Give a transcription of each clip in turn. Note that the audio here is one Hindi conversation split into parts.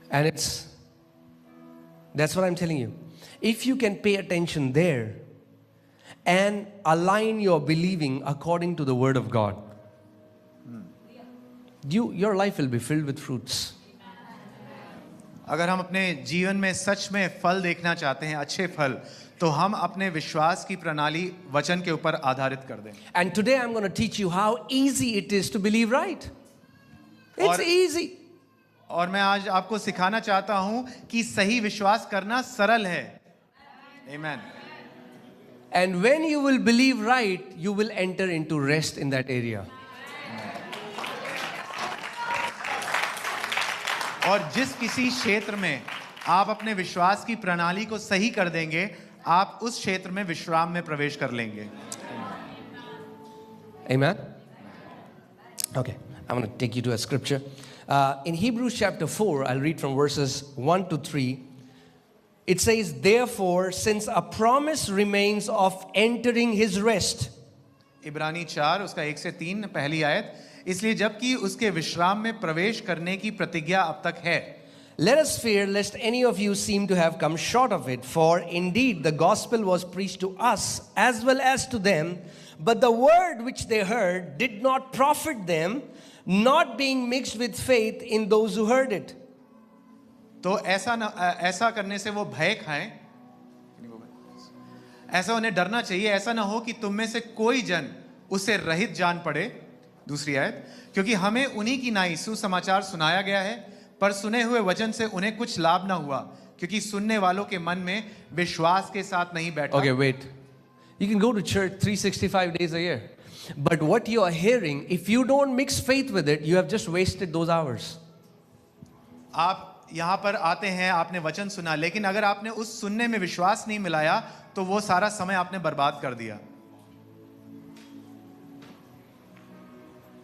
And that's what I'm telling you. If you can pay attention there and align your believing according to the word of God, your life will be filled with fruits. अगर हम अपने जीवन में सच में फल देखना चाहते हैं, अच्छे फल, तो हम अपने विश्वास की प्रणाली वचन के ऊपर आधारित कर दें. And today I'm going to teach you how easy it is to believe right. It's easy. और मैं आज आपको सिखाना चाहता हूं कि सही विश्वास करना सरल है. Amen. And when you will believe right, you will enter into rest in that area. और जिस किसी क्षेत्र में आप अपने विश्वास की प्रणाली को सही कर देंगे, आप उस क्षेत्र में विश्राम में प्रवेश कर लेंगे. Amen. Okay, I'm going to take you to a scripture. In Hebrews chapter 4, I'll read from verses 1 to 3. It says, therefore, since a promise remains of entering his rest. इब्रानी 4 उसका 1 से 3 पहली आयत. इसलिए जबकि उसके विश्राम में प्रवेश करने की प्रतिज्ञा अब तक है. Let us fear lest any of you seem to have come short of it, for indeed the gospel was preached to us as well as to them, but the word which they heard did not profit them, not being mixed with faith in those who heard it. तो ऐसा करने से वो भय खाएं, ऐसा उन्हें डरना चाहिए, ऐसा ना हो कि तुम में से कोई जन उसे रहित जान पड़े. दूसरी आयत, क्योंकि हमें उन्हीं की नाई सुसमाचार सुनाया गया है, पर सुने हुए वचन से उन्हें कुछ लाभ ना हुआ, क्योंकि सुनने वालों के मन में विश्वास के साथ नहीं बैठा. Okay, wait. You can go to church 365 days a year, but what you are hearing, if you don't mix faith with it, you have just wasted those hours. आप यहाँ पर आते हैं, आपने वचन सुना, लेकिन अगर आपने उस सुनने में विश्वास नहीं मिलाया, तो वो सारा समय आपने बर्बाद कर दिया.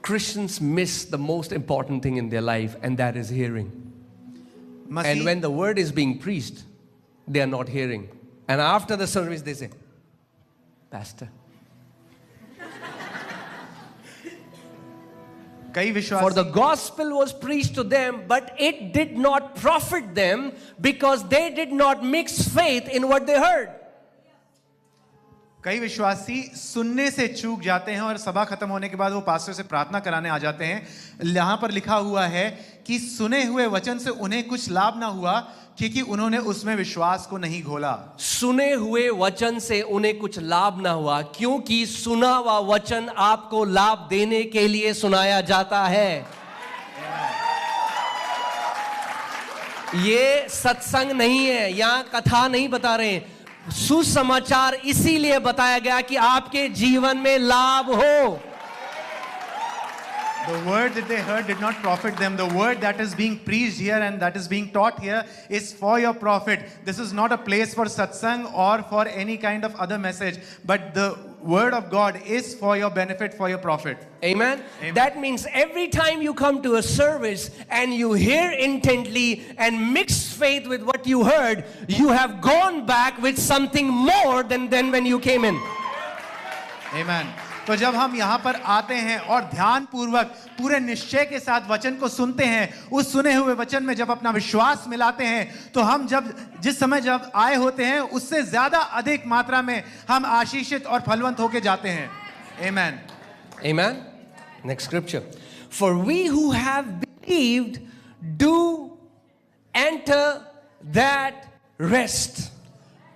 Christians miss the most important thing in their life, and that is hearing. And when the word is being preached, they are not hearing. And after the service, they say, Pastor, for the gospel was preached to them, but it did not profit them because they did not mix faith in what they heard. कई विश्वासी सुनने से चूक जाते हैं और सभा खत्म होने के बाद वो पास्टर से प्रार्थना कराने आ जाते हैं. यहाँ पर लिखा हुआ है कि सुने हुए वचन से उन्हें कुछ लाभ ना हुआ, क्योंकि उन्होंने उसमें विश्वास को नहीं घोला. सुने हुए वचन से उन्हें कुछ लाभ ना हुआ, क्योंकि सुना हुआ वचन आपको लाभ देने के लिए सुनाया जाता है. ये सत्संग नहीं है, यहाँ कथा नहीं बता रहे हैं. सुसमाचार इसीलिए बताया गया कि आपके जीवन में लाभ हो. The word that they heard did not profit them. The word that is being preached here and that is being taught here is for your profit. This is not a place for satsang or for any kind of other message, but the word of God is for your benefit, for your profit. Amen? Amen. That means every time you come to a service and you hear intently and mix faith with what you heard, you have gone back with something more than when you came in. Amen. तो जब हम यहाँ पर आते हैं और ध्यान पूर्वक पूरे निश्चय के साथ वचन को सुनते हैं, उस सुने हुए वचन में जब अपना विश्वास मिलाते हैं, तो हम जिस समय जब आए होते हैं, उससे ज्यादा अधिक मात्रा में हम आशीषित और फलवंत होके जाते हैं. Amen. Amen. Next scripture. For we who have believed do enter that rest.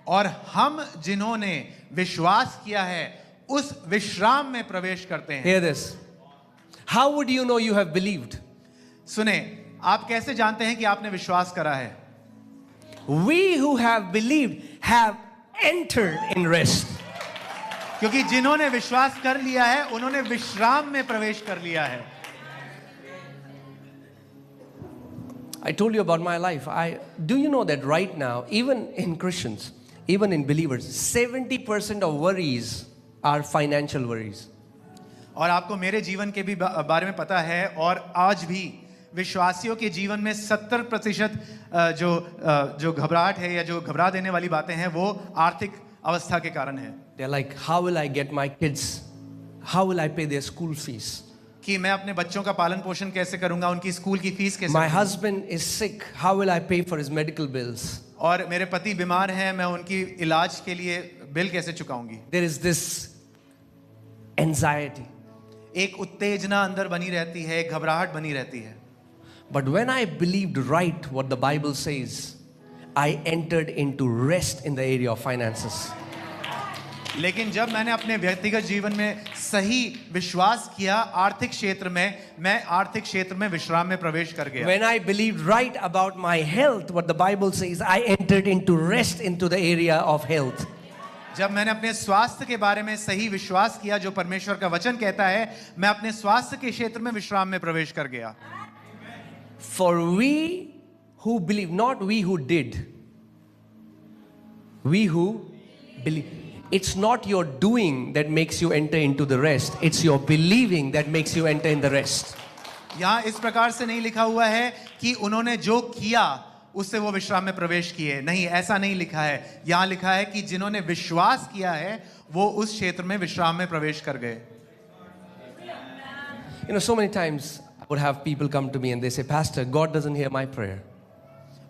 और हम जिन्होंने विश्वास किया है उस विश्राम में प्रवेश करते हैं. Hear this. How would you know you have believed? सुने, आप कैसे जानते हैं कि आपने विश्वास करा है? We who have believed have entered in rest. क्योंकि जिन्होंने विश्वास कर लिया है, उन्होंने विश्राम में प्रवेश कर लिया है. I told you about my life. Do you know that right now, even in Christians, even in believers, 70% of worries are financial worries. और आपको मेरे जीवन के भी बारे में पता है, और आज भी विश्वासियों के जीवन में 70% जो घबराहट है या जो घबरा देने वाली बातें हैं, वो आर्थिक अवस्था के कारण है. They're like, how will I get my kids? How will I pay their school fees? कि मैं अपने बच्चों का पालन पोषण कैसे करूंगा, उनकी स्कूल की फीस कैसे My दूंगा। husband is sick. How will I pay for his medical bills? और मेरे पति बीमार हैं, मैं उनकी इलाज के लिए बिल कैसे चुकाऊंगी। There is this anxiety. एक उत्तेजना अंदर बनी रहती है, एक घबराहट बनी रहती है। But when I believed right what the Bible says, I entered into rest in the area of finances. लेकिन जब मैंने अपने व्यक्तिगत जीवन में सही विश्वास किया आर्थिक क्षेत्र में, मैं आर्थिक क्षेत्र में विश्राम में प्रवेश कर गया। When I believed right about my health, what the Bible says, I entered into rest into the area of health. जब मैंने अपने स्वास्थ्य के बारे में सही विश्वास किया जो परमेश्वर का वचन कहता है, मैं अपने स्वास्थ्य के क्षेत्र में विश्राम में प्रवेश कर गया। For we who believe, not we who did, we who believe. It's not your doing that makes you enter into the rest. It's your believing that makes you enter in the rest. यहाँ इस प्रकार से नहीं लिखा हुआ है कि उन्होंने जो किया उससे वो विश्राम में प्रवेश किए, नहीं, ऐसा नहीं लिखा है। यहाँ लिखा है कि जिन्होंने विश्वास किया है वो उस क्षेत्र में विश्राम में प्रवेश कर गए। You know, so many times I would have people come to me and they say, Pastor, God doesn't hear my prayer.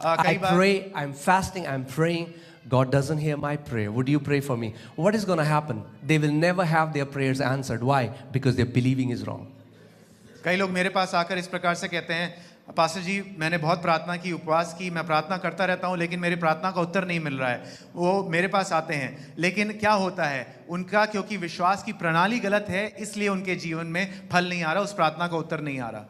I कई बार pray, I'm fasting, I'm praying. God doesn't hear my prayer. Would you pray for me? What is going to happen? They will never have their prayers answered. Why? Because their believing is wrong. कई लोग मेरे पास आकर इस प्रकार से कहते हैं, पास्टर जी मैंने बहुत प्रार्थना की, उपवास की, मैं प्रार्थना करता रहता हूँ लेकिन मेरी प्रार्थना का उत्तर नहीं मिल रहा है। वो मेरे पास आते हैं, लेकिन क्या होता है उनका, क्योंकि विश्वास की प्रणाली गलत है इसलिए उनके जीवन में फल नहीं आ रहा, उस प्रार्थना का उत्तर नहीं आ रहा।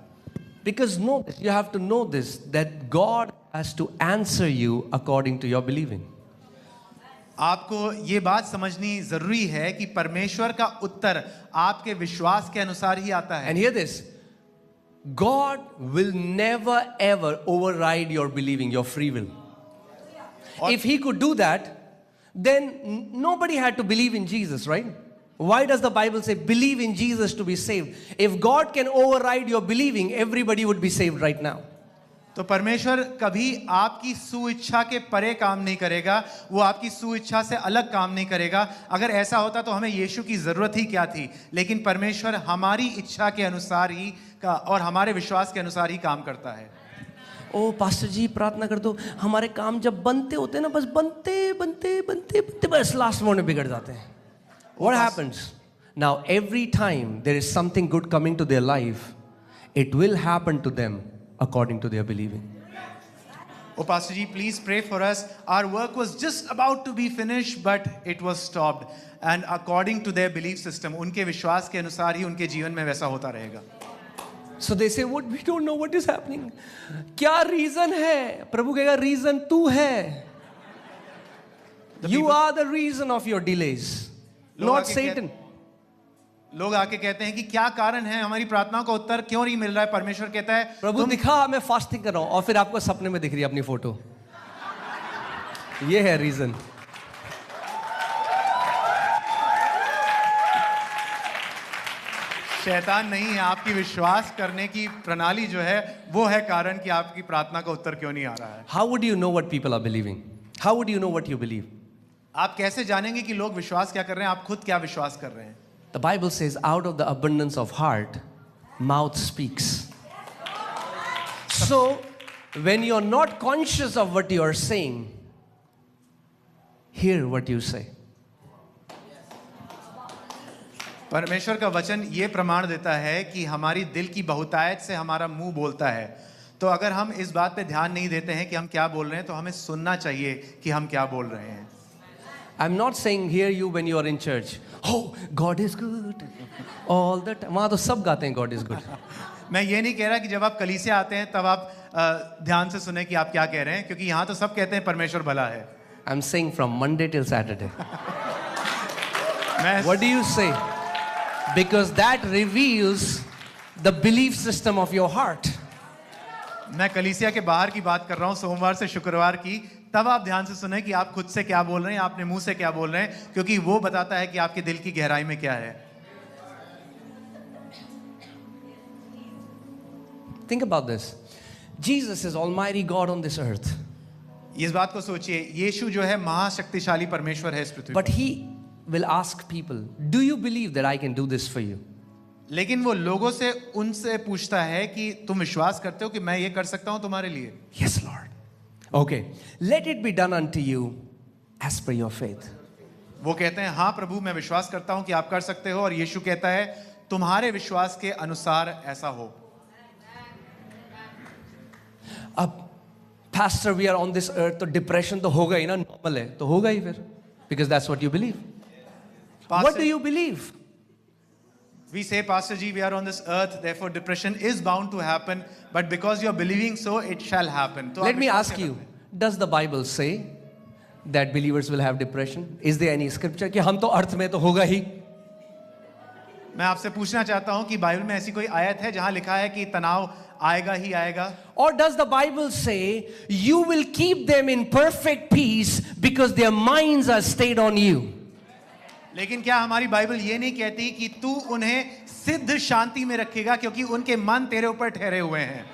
Because know this, you have to know this, that God has to answer you according to your believing. आपको ये बात समझनी जरूरी है कि परमेश्वर का उत्तर आपके विश्वास के अनुसार ही आता है। And hear this, God will never ever override your believing, your free will. If He could do that, then nobody had to believe in Jesus, right? Why does the Bible say believe in Jesus to be saved? If God can override your believing, everybody would be saved right now. तो परमेश्वर कभी आपकी सुइच्छा के परे काम नहीं करेगा, वो आपकी सुइच्छा से अलग काम नहीं करेगा। अगर ऐसा होता तो हमें यीशु की जरूरत ही क्या थी, लेकिन परमेश्वर हमारी इच्छा के अनुसार ही का और हमारे विश्वास के अनुसार ही काम करता है। ओ पास्टर जी प्रार्थना कर दो, हमारे काम जब बनते होते हैं ना, बस बनते बनते बनते बनते बस लास्ट मोमेंट में बिगड़ जाते हैं। What happens? Now every time there is something good coming to their life, it will happen to them according to their believing. Oh Pastor ji, please pray for us. Our work was just about to be finished but it was stopped, and according to their belief system, उनके विश्वास के अनुसार ही उनके जीवन में वैसा होता रहेगा। So they say, what, we don't know what is happening. क्या reason है? प्रभु कहेगा reason तू है. You are the reason of your delays, not Satan. लोग आके कहते हैं कि क्या कारण है, हमारी प्रार्थनाओं का उत्तर क्यों नहीं मिल रहा है। परमेश्वर कहता है प्रभु दिखा मैं फास्टिंग कर रहा हूं, और फिर आपको सपने में दिख रही है अपनी फोटो। ये है रीजन। शैतान नहीं है, आपकी विश्वास करने की प्रणाली जो है वो है कारण कि आपकी प्रार्थना का उत्तर क्यों नहीं आ रहा है। How would you know what people are believing? How would you know what you believe? आप कैसे जानेंगे कि लोग विश्वास क्या कर रहे हैं, आप खुद क्या विश्वास कर रहे हैं। The Bible says, out of the abundance of heart, mouth speaks. So, when you're not conscious of what you are saying, hear what you say. परमेश्वर का वचन ये प्रमाण देता है कि हमारी दिल की बहुतायत से हमारा मुंह बोलता है। तो अगर हम इस बात पे ध्यान नहीं देते हैं कि हम क्या बोल रहे हैं, तो हमें सुनना चाहिए कि हम क्या बोल रहे हैं। I'm not saying hear you when you are in church. Oh, God is good. All the time. वहाँ तो सब गाते हैं God is good. मैं ये नहीं कह रहा कि जब आप कलीसिया आते हैं तब आप ध्यान से सुने कि आप क्या कह रहे हैं, क्योंकि यहाँ तो सब कहते हैं परमेश्वर भला है। I'm saying from Monday till Saturday. मैं What do you say? Because that reveals the belief system of your heart. मैं कलीसिया के बाहर की बात कर रहा हूँ, सोमवार से शुक्रवार की। तब आप ध्यान से सुने कि आप खुद से क्या बोल रहे हैं, आपने मुंह से क्या बोल रहे हैं, क्योंकि वो बताता है कि आपके दिल की गहराई में क्या है। Think about this. Jesus is Almighty God on this earth. इस बात को सोचिए, यीशु जो है महाशक्तिशाली परमेश्वर है इस पृथ्वी पर। But He will ask people, do you believe that I can do this for you? लेकिन वो लोगों से उनसे पूछता है कि तुम विश्वास करते हो कि मैं ये कर सकता हूं तुम्हारे लिए? Yes, Lord. Okay. Let it be done unto you as per your faith. वो कहते हैं हाँ प्रभु मैं विश्वास करता हूं कि आप कर सकते हो, और यीशु कहता है तुम्हारे विश्वास के अनुसार ऐसा हो। अब pastor, we are on this earth, तो डिप्रेशन तो होगा ही ना, नॉर्मल है तो होगा ही फिर, because that's what you believe. What do you believe? We say, Pastor Ji, we are on this earth, therefore depression is bound to happen, but because you are believing so, it shall happen. तो Let me ask you, does the Bible say that believers will have depression? Is there any scripture कि हम तो अर्थ में तो होगा ही? मैं आपसे पूछना चाहता हूं कि बाइबल में ऐसी कोई आयत है जहां लिखा है कि तनाव आएगा ही आएगा? Or does the Bible say you will keep them in perfect peace because their minds are stayed on you? लेकिन क्या हमारी बाइबल ये नहीं कहती कि तू उन्हें सिद्ध शांति में रखेगा क्योंकि उनके मन तेरे ऊपर ठहरे हुए हैं?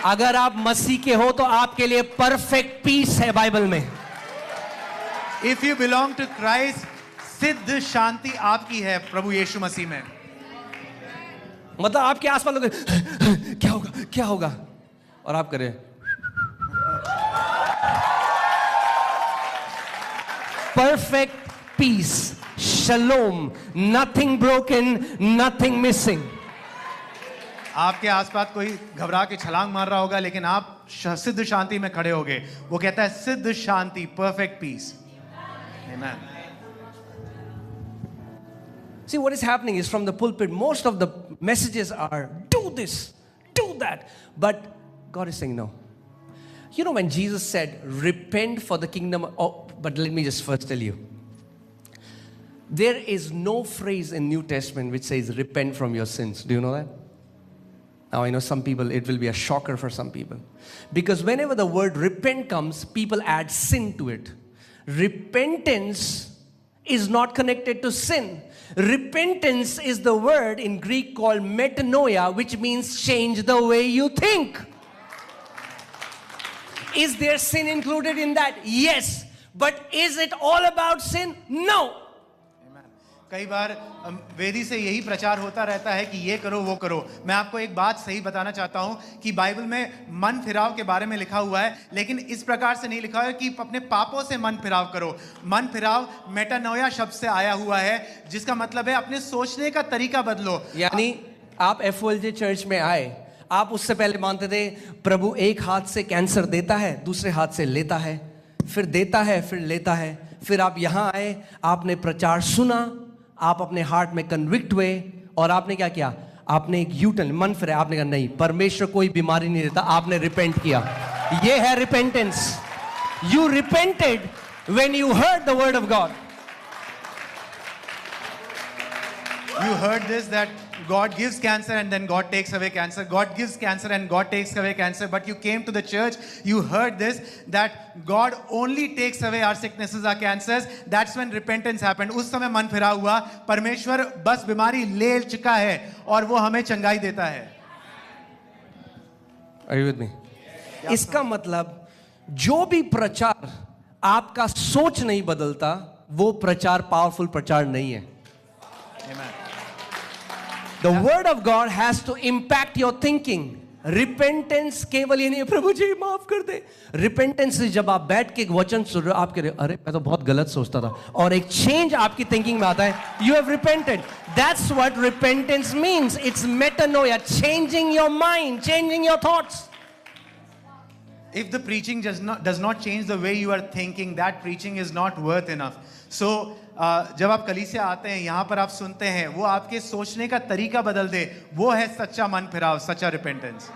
अगर आप मसीह के हो तो आपके लिए परफेक्ट पीस है बाइबल में। If you belong to Christ, सिद्ध शांति आपकी है प्रभु यीशु मसीह में। मतलब आपके आसपास लोग क्या होगा क्या होगा, और आप करें perfect peace, shalom, nothing broken, nothing missing. आपके आसपास कोई घबरा के छलांग मार रहा होगा, लेकिन आप सिद्ध शांति में खड़े होगे। वो कहता है सिद्ध शांति, perfect peace. Amen. See, what is happening is from the pulpit, most of the messages are do this, do that. But God is saying no. You know, when Jesus said, repent for the kingdom, but let me just first tell you. There is no phrase in New Testament which says repent from your sins. Do you know that? Now, I know some people, it will be a shocker for some people. Because whenever the word repent comes, people add sin to it. Repentance is not connected to sin. Repentance is the word in Greek called metanoia, which means change the way you think. Is there sin included in that? Yes. But is it all about sin? No. कई बार वेदी से यही प्रचार होता रहता है कि ये करो वो करो। मैं आपको एक बात सही बताना चाहता हूं कि बाइबल में मन फिराव के बारे में लिखा हुआ है, लेकिन इस प्रकार से नहीं लिखा है कि अपने पापों से मन फिराव करो। मन फिराव मेटानोया शब्द से आया हुआ है, जिसका मतलब है अपने सोचने का तरीका बदलो। यानी आप FOLJ चर्च में आए, आप उससे पहले मानते थे प्रभु एक हाथ से कैंसर देता है, दूसरे हाथ से लेता है, फिर देता है, फिर लेता है। फिर आप यहां आए, आपने प्रचार सुना, आप अपने हार्ट में कन्विक्ट हुए, और आपने क्या किया? आपने एक यूटर्न, मन फिर आपने कहा नहीं, परमेश्वर कोई बीमारी नहीं देता, आपने रिपेंट किया। ये है repentance. You repented when you heard the word of God. You heard this, that God gives cancer and then God takes away cancer. God gives cancer and God takes away cancer. But you came to the church, you heard this, that God only takes away our sicknesses, our cancers. That's when repentance happened. उस समय मन फिरा हुआ, परमेश्वर बस बीमारी ले चुका है और वो हमें चंगाई देता है। Are you with me? इसका मतलब जो भी प्रचार आपका सोच नहीं बदलता, वो प्रचार पावरफुल प्रचार नहीं है। Amen. The word of God has to impact your thinking. Repentance केवल ये नहीं है प्रभु जी माफ कर दे। Repentance से जब आप बैठ के एक वचन सुन रहे हो, आप कह रहे हो अरे मैं तो बहुत गलत सोचता था, और एक चेंज आपकी थिंकिंग में आता है, you have repented. That's what repentance means. It's metanoia, changing your mind, changing your thoughts. If the preaching does not change the way you are thinking, that preaching is not worth enough. So जब आप कलीसिया आते हैं, यहाँ पर आप सुनते हैं, वो आपके सोचने का तरीका बदल दे, वो है सच्चा मन फिराव, सच्चा repentance.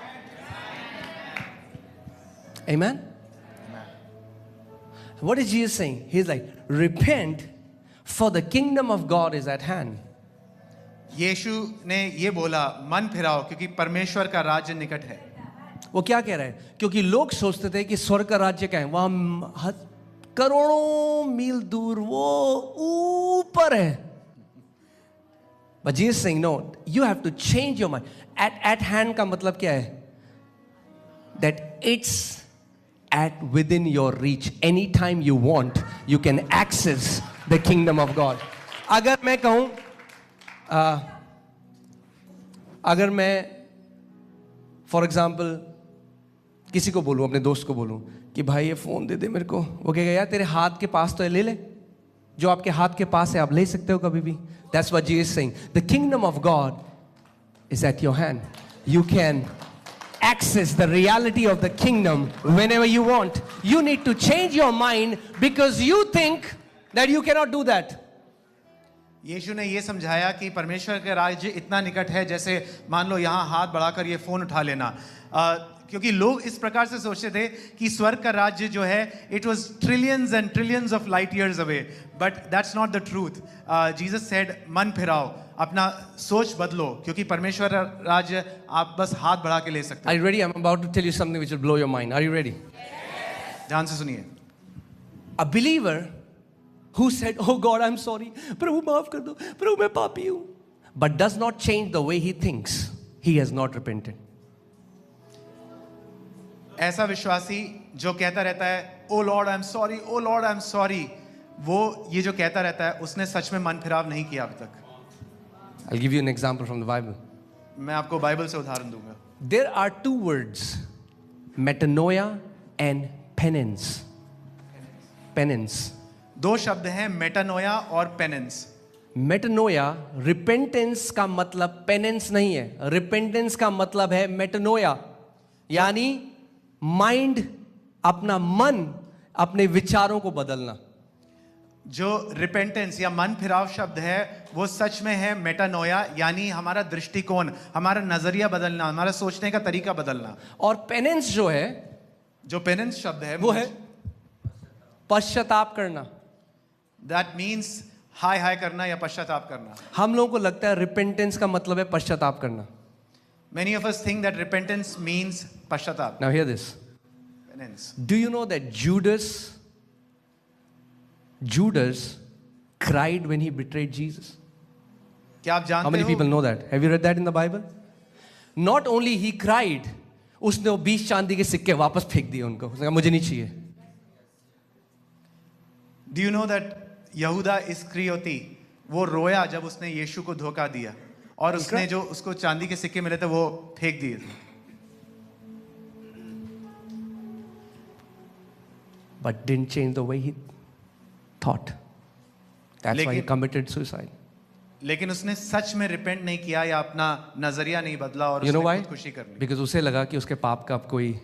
Amen? What is Jesus saying? He's like, repent for the kingdom of God is at hand. यीशु ने ये बोला मन फिराओ क्योंकि परमेश्वर का राज्य निकट है। वो क्या कह रहे हैं? क्योंकि लोग सोचते थे कि स्वर्ग का राज्य क्या है, वहां करोड़ों मील दूर वो ऊपर है। But Jesus is saying no, you have to change your mind. At hand का मतलब क्या है? That it's at within your reach. Anytime you want, you can access the kingdom of God. अगर मैं कहूं अगर मैं फॉर एग्जाम्पल किसी को बोलूं, अपने दोस्त को बोलूं कि भाई ये फोन दे दे मेरे को, वो कहेगा यार तेरे हाथ के पास तो है, ले ले, जो आपके हाथ के पास है आप ले सकते हो कभी भी. That's what Jesus is saying. The kingdom of God is at your hand. You can access the reality of the kingdom whenever you want. You need to change your mind because you think that you cannot do that. यीशु ने ये समझाया कि परमेश्वर का राज्य इतना निकट है जैसे मान लो यहाँ हाथ बढ़ाकर ये फोन उठा लेना. क्योंकि लोग इस प्रकार से सोचते थे कि स्वर्ग का राज्य जो है it was trillions and trillions of light years away, but that's not the truth. Jesus said मन फिराओ, अपना सोच बदलो, क्योंकि परमेश्वर का राज्य आप बस हाथ बढ़ा के ले सकते Are you ready? I'm about to tell you something which will blow your mind. Are you ready? हैं. ध्यान से सुनिए. A believer who said, "Oh God, I'm sorry, प्रभु माफ कर दो, प्रभु मैं पापी हूँ," but does not change the way he thinks, he has not repented. ऐसा विश्वासी जो कहता रहता है oh lord I am sorry, oh lord I am sorry, वो ये जो कहता रहता है उसने सच में मन फिराव नहीं किया अब तक. I'll give you an example from the Bible. मैं आपको बाइबल से उदाहरण दूंगा. There are two words, metanoia and penance. Penance. दो शब्द हैं, मेटानोया और पेनेंस. मेटानोया रिपेंटेंस का मतलब पेनेंस नहीं है. रिपेंटेंस का मतलब है मेटानोया, यानी माइंड, अपना मन, अपने विचारों को बदलना. जो रिपेंटेंस या मन फिराव शब्द है वो सच में है मेटानोया, यानी हमारा दृष्टिकोण, हमारा नजरिया बदलना, हमारा सोचने का तरीका बदलना. और पेनेंस जो है, जो पेनेंस शब्द है वो है पश्चाताप करना. दैट मीन्स हाय हाय करना या पश्चाताप करना. हम लोगों को लगता है रिपेंटेंस का मतलब है पश्चाताप करना. Many of us think that repentance means पश्चाताप. Now hear this. Penance. Do you know that Judas cried when he betrayed Jesus? क्या आप How जानते many हो? people know that? Have you read that in the Bible? Not only he cried, उसने वो 20 चांदी के सिक्के वापस फेंक दिए उनको. उसने कहा मुझे नहीं चाहिए. Do you know that यहूदा इस्करियोती वो रोया जब उसने यीशु को धोखा दिया और उसने जो उसको चांदी के सिक्के मिले थे वो फेंक दिए थे. But didn't change the way he thought. That's why he लेकिन- committed suicide. लेकिन उसने सच में रिपेंट नहीं किया या अपना नजरिया नहीं बदला और You know उसने why? खुदकुशी कर ली. Because उसे लगा कि उसके पाप का अब कोई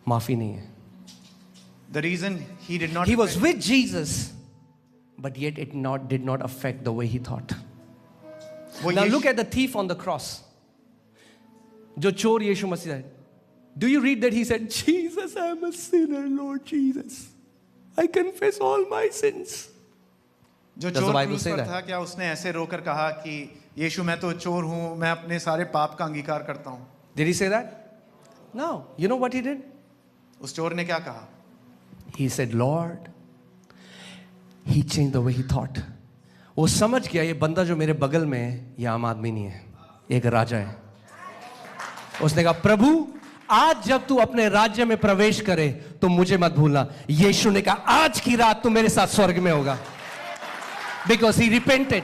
माफी नहीं है. The reason he did not He was repent- with Jesus, but yet it did not affect the way he thought. वो Now Yeshu- look at the thief on the cross. जो चोर यीशु मसीह है. Do you read that he said, Jesus, I am a sinner, Lord Jesus. I confess all my sins. जो Does the चोर Bible क्रूस say पर that? था, क्या उसने ऐसे रोकर कहा कि यीशु मैं तो चोर हूं, मैं अपने सारे पाप का अंगीकार करता हूं? Did he say that? No. You know what he did? उस चोर ने क्या कहा? He said, Lord, he changed the way he thought. वो समझ गया ये बंदा जो मेरे बगल में है ये आम आदमी नहीं है, एक राजा है. उसने कहा प्रभु आज जब तू अपने राज्य में प्रवेश करे तो मुझे मत भूलना. यीशु ने कहा आज की रात तू मेरे साथ स्वर्ग में होगा. Because he repented.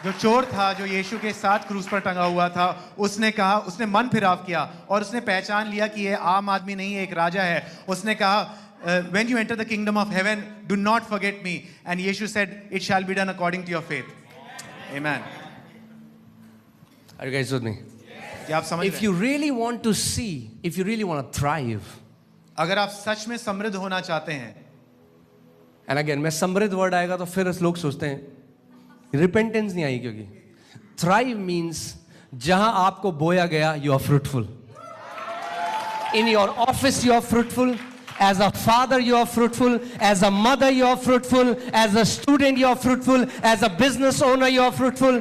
जो चोर था, जो यीशु के साथ क्रूस पर टंगा हुआ था, उसने कहा, उसने मन फिराव किया और उसने पहचान लिया कि ये आम आदमी नहीं है, एक राजा है. उसने कहा when you enter the kingdom of heaven, do not forget me. And Yeshu said, it shall be done according to your faith. Amen. Are you guys with me? क्या आप समझ If रहे you really want to see, if you really want to thrive, हैं? अगर आप सच में समृद्ध होना चाहते हैं, and again मैं समृद्ध वर्ड आएगा तो फिर लोग सोचते हैं रिपेंटेंस नहीं आई, क्योंकि thrive means जहां आपको बोया गया you are fruitful. In your office you are fruitful. As a father you are fruitful. As a mother you are fruitful. As a student you are fruitful. As a business owner you are fruitful.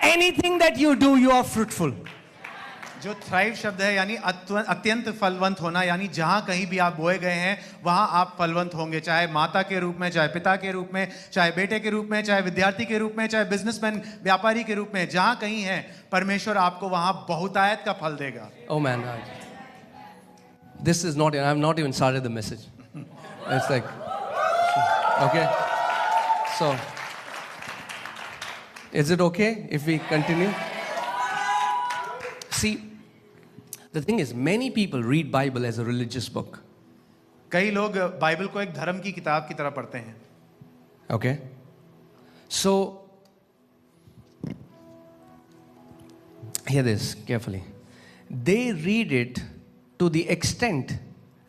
Anything that you do you are fruitful. जो थ्राइव शब्द है यानी अत्यंत फलवंत होना, यानी जहां कहीं भी आप बोए गए हैं वहां आप फलवंत होंगे, चाहे माता के रूप में, चाहे पिता के रूप में, चाहे बेटे के रूप में, चाहे विद्यार्थी के रूप में, चाहे बिजनेसमैन व्यापारी के रूप में, जहां कहीं है परमेश्वर आपको वहां बहुतायत का फल देगा. Oh man, this is not, I've not even started the message. It's like, okay. So, is it okay if we continue? See, the thing is, many people read Bible as a religious book. कई लोग बाइबल को एक धर्म की किताब की तरह पढ़ते हैं. Okay? So, hear this carefully. They read it to the extent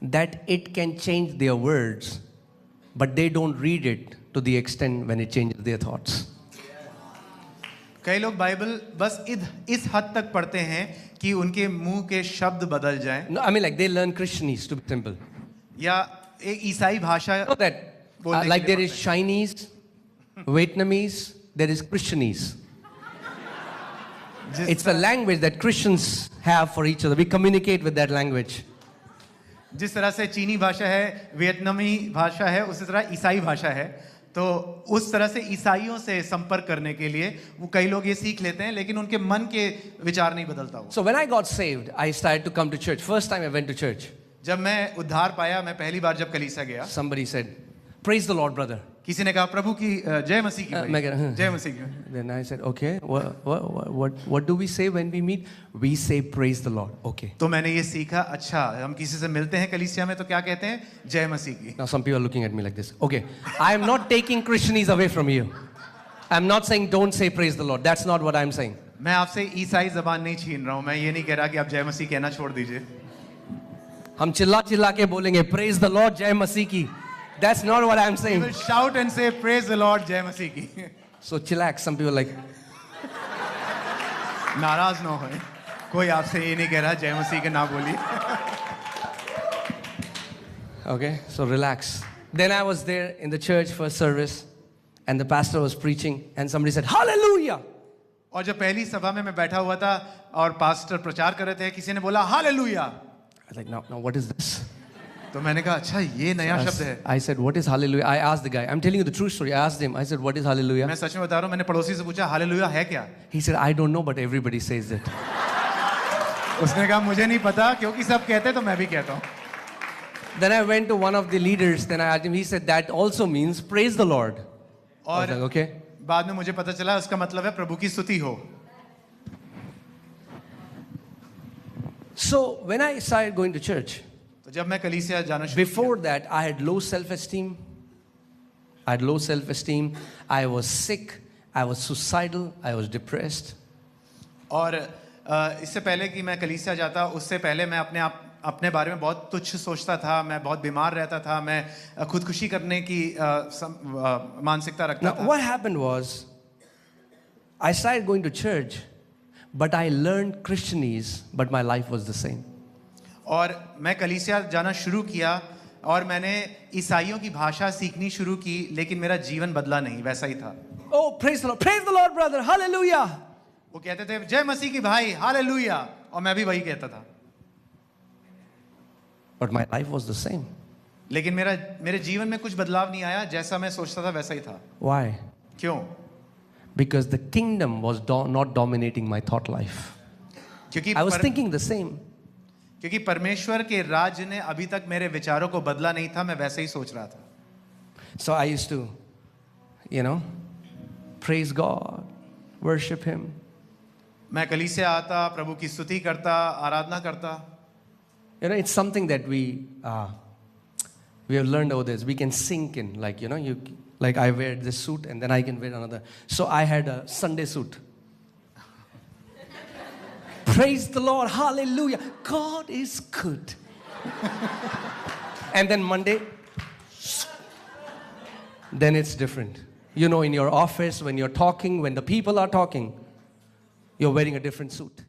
that it can change their words, but they don't read it to the extent when it changes their thoughts. कई लोग बाइबल बस इस हद तक पढ़ते हैं कि उनके मुंह के शब्द बदल जाएं. No, I mean, like they learn Christianese, to be simple. या एक ईसाई भाषा You know that, बोलने के like लिए there is पढ़ते Chinese, Vietnamese, there is Christianese. हैं. It's a language that Christians have for each other. We communicate with that language. जिस तरह से चीनी भाषा है, वियतनामी भाषा है, उसी तरह ईसाई भाषा है. तो उस तरह से ईसाइयों से संपर्क करने के लिए वो कई लोग ये सीख लेते हैं, लेकिन उनके मन के विचार नहीं बदलता वो. So when I got saved, I started to come to church. First time I went to church, जब मैं उद्धार पाया, मैं पहली बार जब कलीसिया गया, somebody said, "Praise the Lord, brother." किसी ने कहा प्रभु की जय मसीह की. मैं कह रहा, जय मसीह की. Then I said, "Okay, what do we say when we meet? We say praise the Lord." Okay. तो मैंने ये सीखा, अच्छा हम किसी से मिलते हैं कलीसिया में तो क्या कहते हैं? जय मसीह की. Now some people are looking at me like this. Okay, I am not taking Christianese away from you. I'm not saying don't say praise the Lord. That's not what I'm saying. मैं आपसे ईसाई जबान नहीं छीन रहा हूँ. मैं ये नहीं कह रहा कि आप जय मसीह कहना छोड़ दीजिए. हम चिल्ला चिल्ला के बोलेंगे praise the Lord, जय मसीह की. That's not what I'm We saying. will shout and say praise the Lord, जय मसीह की. So chillax. Some people are like, नाराज ना होए. कोई आपसे ये नहीं कह रहा जय मसीह के ना बोलिए. okay, so relax. Then I was there in the church first service, and the pastor was preaching, and somebody said, "Hallelujah." और जब पहली सभा में मैं बैठा हुआ था और पास्टर प्रचार कर रहे थे, किसी ने बोला hallelujah. I was like, "Now, what is this?" तो मैंने कहा अच्छा ये नया शब्द है. I said, "What is hallelujah?" I asked the guy. I'm telling you the true story. I asked him. I said, "What is hallelujah?" मैं सच में बता रहा हूँ, मैंने पड़ोसी से पूछा हालेलुया है क्या? He said, "I don't know, but everybody says it." उसने कहा मुझे नहीं पता क्योंकि सब कहते हैं तो मैं भी कहता हूँ. Then I went to one of the leaders. Then I asked him. He said, "That also means praise the Lord." I was और like, "Okay." बाद में मुझे पता चला उसका मतलब है प्रभु की स्तुति हो. So when I started going to church, तो जब मैं कलीसिया जाना शुरू before that I had low self-esteem. I had low self-esteem. I was sick. I was suicidal. I was depressed. और इससे पहले कि मैं कलीसिया जाता, उससे पहले मैं अपने बारे में बहुत तुच्छ सोचता था. मैं बहुत बीमार रहता था. मैं खुदकुशी करने की मानसिकता रखता Now था. what happened was, I started going to church, but I learned Christianese, but my life was the same. और मैं कलीसिया जाना शुरू किया और मैंने ईसाइयों की भाषा सीखनी शुरू की, लेकिन मेरा जीवन बदला नहीं, वैसा ही था. Oh, praise the Lord, brother, hallelujah. वो कहते थे जय मसीह की भाई, हालेलुया, और मैं भी वही कहता था. But my life was the same. लेकिन मेरे जीवन में कुछ बदलाव नहीं आया. जैसा मैं सोचता था वैसा ही था. Why? क्यों? Because the kingdom was not dominating my thought life. क्योंकि I was thinking the same. क्योंकि परमेश्वर के राज्य ने अभी तक मेरे विचारों को बदला नहीं था. मैं वैसे ही सोच रहा था. So I used to, praise God, worship Him. मैं कलीसिया आता, प्रभु की स्तुति करता, आराधना करता. It's something that we have learned over this. We can sink in, like I wear this suit and then I can wear another. So I had a Sunday suit. Praise the Lord, hallelujah. God is good. And then Monday, then it's different. In your office, when you're talking, when the people are talking, you're wearing a different suit.